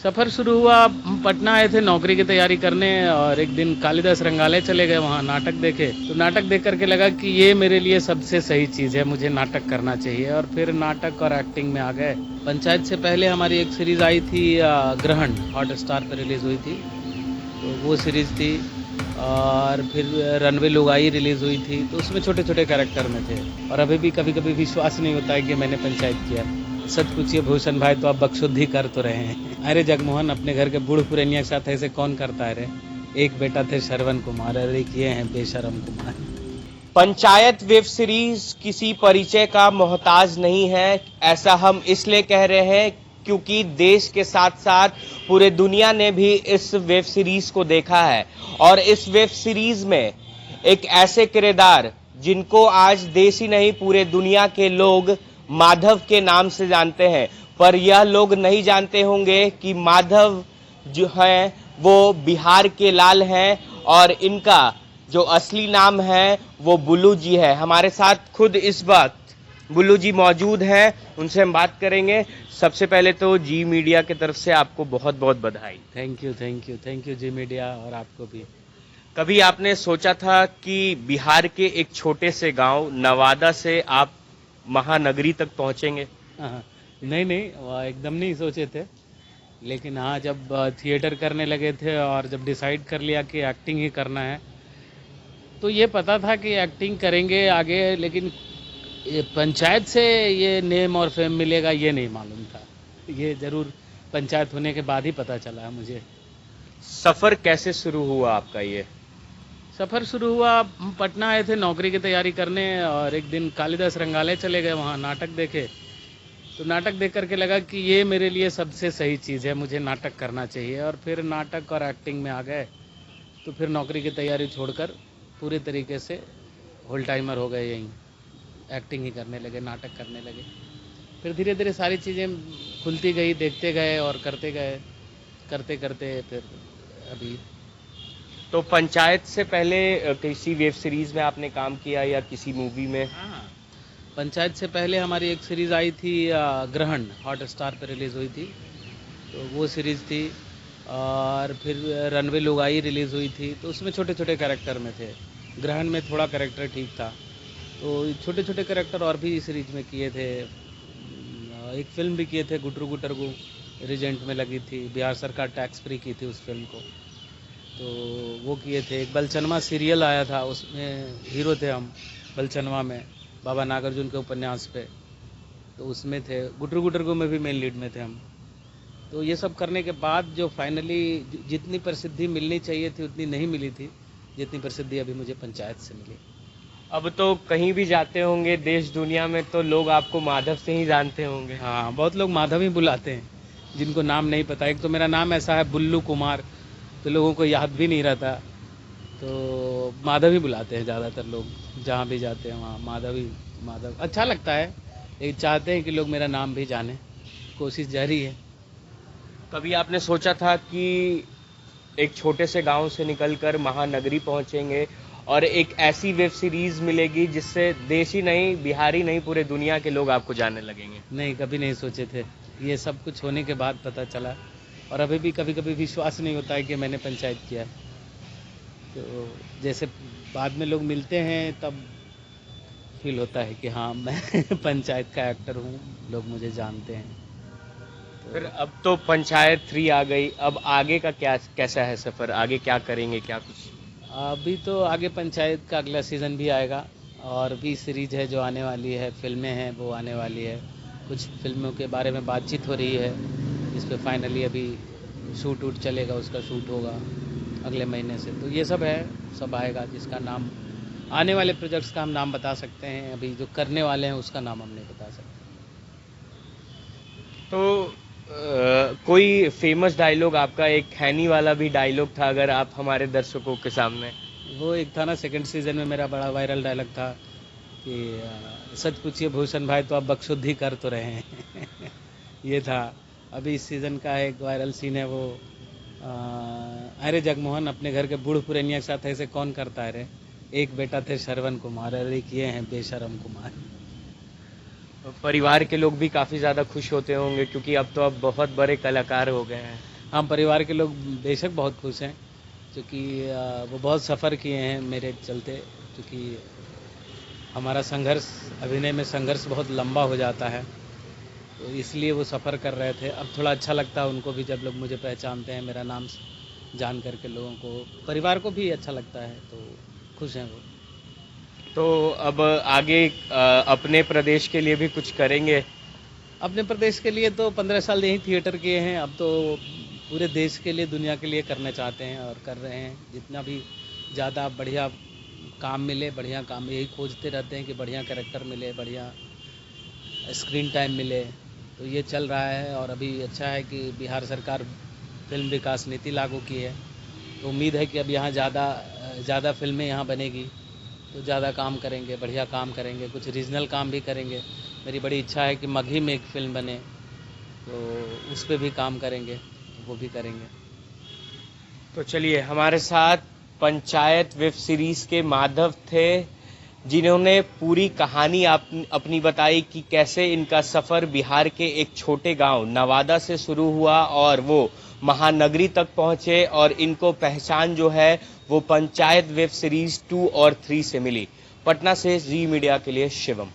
सफ़र शुरू हुआ, हम पटना आए थे नौकरी की तैयारी करने और एक दिन कालिदास रंगालय चले गए, वहाँ नाटक देखे। तो नाटक देख करके लगा कि ये मेरे लिए सबसे सही चीज़ है, मुझे नाटक करना चाहिए और फिर नाटक और एक्टिंग में आ गए। पंचायत से पहले हमारी एक सीरीज़ आई थी ग्रहण, हॉटस्टार पर रिलीज़ हुई थी, तो वो सीरीज़ थी। और फिर रनवे लुगाई रिलीज़ हुई थी, तो उसमें छोटे छोटे कैरेक्टर में थे और अभी भी कभी कभी विश्वास नहीं होता है कि मैंने पंचायत किया। सच पूछिए भूषण भाई, तो आप बकशुद्धि कर तो रहे हैं। अरे जगमोहन, अपने घर के बूढ़ पुरनिया के साथ ऐसे कौन करता है रे। एक बेटा थे श्रवण कुमार, अरे किए हैं बेशरम कुमार। पंचायत वेब सीरीज किसी परिचय का मोहताज नहीं है। ऐसा हम इसलिए कह रहे हैं क्योंकि देश के साथ साथ पूरे दुनिया ने भी इस वेब सीरीज को देखा है और इस वेब सीरीज में एक ऐसे किरदार जिनको आज देश ही नहीं पूरे दुनिया के लोग माधव के नाम से जानते हैं, पर यह लोग नहीं जानते होंगे कि माधव जो है वो बिहार के लाल हैं और इनका जो असली नाम है वो बुल्लू जी है। हमारे साथ खुद इस वक्त बुल्लू जी मौजूद हैं, उनसे हम बात करेंगे। सबसे पहले तो जी मीडिया की तरफ से आपको बहुत बहुत बधाई। Thank you thank you thank you Zee Media, और आपको भी। कभी आपने सोचा था कि बिहार के एक छोटे से गांव नवादा से आप महानगरी तक पहुंचेंगे? हाँ, नहीं नहीं, वो एकदम नहीं सोचे थे। लेकिन हाँ, जब थिएटर करने लगे थे और जब डिसाइड कर लिया कि एक्टिंग ही करना है, तो ये पता था कि एक्टिंग करेंगे आगे, लेकिन ये पंचायत से ये नेम और फेम मिलेगा ये नहीं मालूम था। ये ज़रूर पंचायत होने के बाद ही पता चला है मुझे। सफर कैसे शुरू हुआ आपका ये? सफ़र शुरू हुआ, हम पटना आए थे नौकरी की तैयारी करने और एक दिन कालिदास रंगालय चले गए, वहाँ नाटक देखे। तो नाटक देख करके लगा कि ये मेरे लिए सबसे सही चीज़ है, मुझे नाटक करना चाहिए और फिर नाटक और एक्टिंग में आ गए। तो फिर नौकरी की तैयारी छोड़कर पूरे तरीके से होल टाइमर हो गए, यहीं एक्टिंग ही करने लगे, नाटक करने लगे। फिर धीरे धीरे सारी चीज़ें खुलती गई, देखते गए और करते गए, करते करते फिर अभी। तो पंचायत से पहले किसी वेब सीरीज में आपने काम किया या किसी मूवी में? हाँ, पंचायत से पहले हमारी एक सीरीज़ आई थी ग्रहण, हॉटस्टार पर रिलीज़ हुई थी, तो वो सीरीज़ थी। और फिर रनवे लुगाई रिलीज़ हुई थी, तो उसमें छोटे छोटे कैरेक्टर में थे। ग्रहण में थोड़ा कैरेक्टर ठीक था, तो छोटे छोटे कैरेक्टर और भी सीरीज में किए थे। एक फिल्म भी किए थे, गुटरू गुटरगू, रिजेंट में लगी थी, बिहार सरकार टैक्स फ्री की थी उस फिल्म को, तो वो किए थे। एक बलचनवा सीरियल आया था, उसमें हीरो थे हम, बलचनवा में बाबा नागार्जुन के उपन्यास पे, तो उसमें थे। गुटरू गुटरगू में भी मेन लीड में थे हम। तो ये सब करने के बाद जो फाइनली जितनी प्रसिद्धि मिलनी चाहिए थी उतनी नहीं मिली थी, जितनी प्रसिद्धि अभी मुझे पंचायत से मिली। अब तो कहीं भी जाते होंगे देश दुनिया में तो लोग आपको माधव से ही जानते होंगे। हाँ, बहुत लोग माधव ही बुलाते हैं, जिनको नाम नहीं पता। एक तो मेरा नाम ऐसा है बुल्लू कुमार, तो लोगों को याद भी नहीं रहता, तो माधव ही बुलाते हैं ज़्यादातर लोग। जहाँ भी जाते हैं वहाँ माधव ही, माधव अच्छा लगता है, लेकिन चाहते हैं कि लोग मेरा नाम भी जाने, कोशिश जारी है। कभी आपने सोचा था कि एक छोटे से गांव से निकलकर महानगरी पहुंचेंगे और एक ऐसी वेब सीरीज मिलेगी जिससे देश ही नहीं बिहार ही नहीं पूरे दुनिया के लोग आपको जानने लगेंगे? नहीं, कभी नहीं सोचे थे। ये सब कुछ होने के बाद पता चला, और अभी भी कभी कभी विश्वास नहीं होता है कि मैंने पंचायत किया है। तो जैसे बाद में लोग मिलते हैं तब फील होता है कि हाँ मैं पंचायत का एक्टर हूँ, लोग मुझे जानते हैं। फिर अब तो पंचायत 3 आ गई, अब आगे का क्या कैसा है सफर? आगे क्या करेंगे, क्या कुछ? अभी तो आगे पंचायत का अगला सीज़न भी आएगा, और भी सीरीज है जो आने वाली है, फिल्में हैं वो आने वाली है। कुछ फिल्मों के बारे में बातचीत हो रही है, जिस पे फाइनली अभी शूट वूट चलेगा, उसका शूट होगा अगले महीने से। तो ये सब है, सब आएगा, जिसका नाम आने वाले प्रोजेक्ट्स का हम नाम बता सकते हैं, अभी जो करने वाले हैं उसका नाम हम नहीं बता सकते। तो कोई फेमस डायलॉग आपका, एक खैनी वाला भी डायलॉग था, अगर आप हमारे दर्शकों के सामने। वो एक था ना, सेकंड सीजन में मेरा बड़ा वायरल डायलॉग था कि सच पूछिए भूषण भाई, तो आप बकशुद्धि कर तो रहे हैं। ये था। अभी इस सीज़न का एक वायरल सीन है वो, अरे जगमोहन, अपने घर के बूढ़ पुरनिया के साथ ऐसे कौन करता है रे। एक बेटा थे श्रवण कुमार, अरे किए हैं बेशरम कुमार। परिवार के लोग भी काफी ज्यादा खुश होते होंगे क्योंकि अब तो आप बहुत बड़े कलाकार हो गए हैं। हम परिवार के लोग बेशक बहुत खुश हैं, क्योंकि वो बहुत सफ़र किए हैं मेरे चलते, क्योंकि हमारा संघर्ष, अभिनय में संघर्ष बहुत लंबा हो जाता है, तो इसलिए वो सफ़र कर रहे थे। अब थोड़ा अच्छा लगता है उनको भी जब लोग मुझे पहचानते हैं, मेरा नाम जान करके लोगों को, परिवार को भी अच्छा लगता है, तो खुश हैं वो। तो अब आगे अपने प्रदेश के लिए भी कुछ करेंगे? अपने प्रदेश के लिए तो 15 साल यही थिएटर किए हैं, अब तो पूरे देश के लिए, दुनिया के लिए करना चाहते हैं और कर रहे हैं। जितना भी ज़्यादा बढ़िया काम मिले, बढ़िया काम यही खोजते रहते हैं कि बढ़िया कैरेक्टर मिले, बढ़िया स्क्रीन टाइम मिले, तो ये चल रहा है। और अभी अच्छा है कि बिहार सरकार फिल्म विकास नीति लागू की है, तो उम्मीद है कि अब यहाँ ज़्यादा फिल्में यहाँ बनेगी, तो ज़्यादा काम करेंगे, बढ़िया काम करेंगे, कुछ रीजनल काम भी करेंगे। मेरी बड़ी इच्छा है कि मगही में एक फ़िल्म बने, तो उस पे भी काम करेंगे, वो भी करेंगे। तो चलिए, हमारे साथ पंचायत वेब सीरीज के माधव थे, जिन्होंने पूरी कहानी अपनी बताई कि कैसे इनका सफ़र बिहार के एक छोटे गांव नवादा से शुरू हुआ और वो महानगरी तक पहुंचे, और इनको पहचान जो है वो पंचायत वेब सीरीज 2 और 3 से मिली। पटना से जी मीडिया के लिए शिवम।